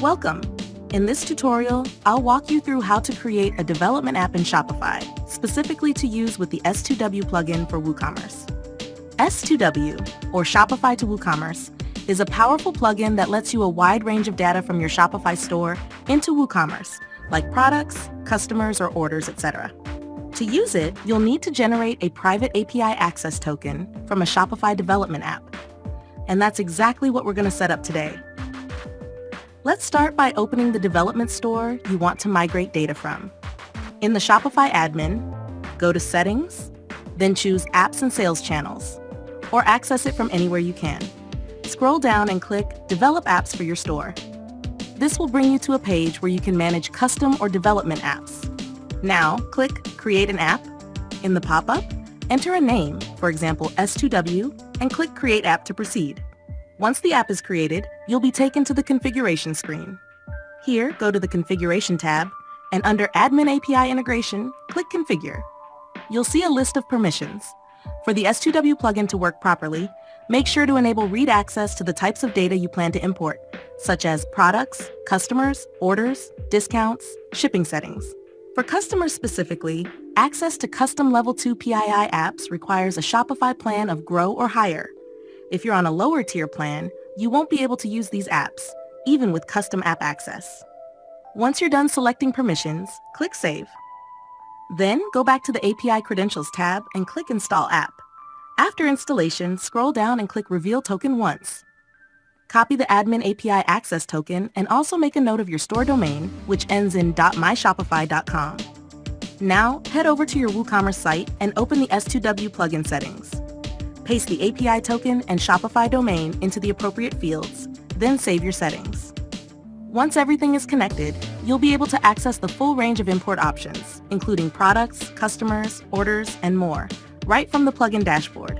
Welcome! In this tutorial, I'll walk you through how to create a development app in Shopify, specifically to use with the S2W plugin for WooCommerce. S2W, or Shopify to WooCommerce, is a powerful plugin that lets you a wide range of data from your Shopify store into WooCommerce, like products, customers, or orders, etc. To use it, you'll need to generate a private API access token from a Shopify development app. And that's exactly what we're going to set up today. Let's start by opening the development store you want to migrate data from. In the Shopify admin, go to Settings, then choose Apps and Sales Channels, or access it from anywhere you can. Scroll down and click Develop Apps for your store. This will bring you to a page where you can manage custom or development apps. Now, click Create an App. In the pop-up, enter a name, for example S2W, and click Create App to proceed. Once the app is created, you'll be taken to the configuration screen. Here, go to the Configuration tab, and under Admin API Integration, click Configure. You'll see a list of permissions. For the S2W plugin to work properly, make sure to enable read access to the types of data you plan to import, such as products, customers, orders, discounts, shipping settings. For customers specifically, access to custom Level 2 PII apps requires a Shopify plan of Grow or higher. If you're on a lower tier plan, you won't be able to use these apps, even with custom app access. Once you're done selecting permissions, click Save. Then go back to the API Credentials tab and click Install App. After installation, scroll down and click Reveal Token once. Copy the Admin API Access token and also make a note of your store domain, which ends in .myshopify.com. Now, head over to your WooCommerce site and open the S2W plugin settings. Paste the API token and Shopify domain into the appropriate fields, then save your settings. Once everything is connected, you'll be able to access the full range of import options, including products, customers, orders, and more, right from the plugin dashboard.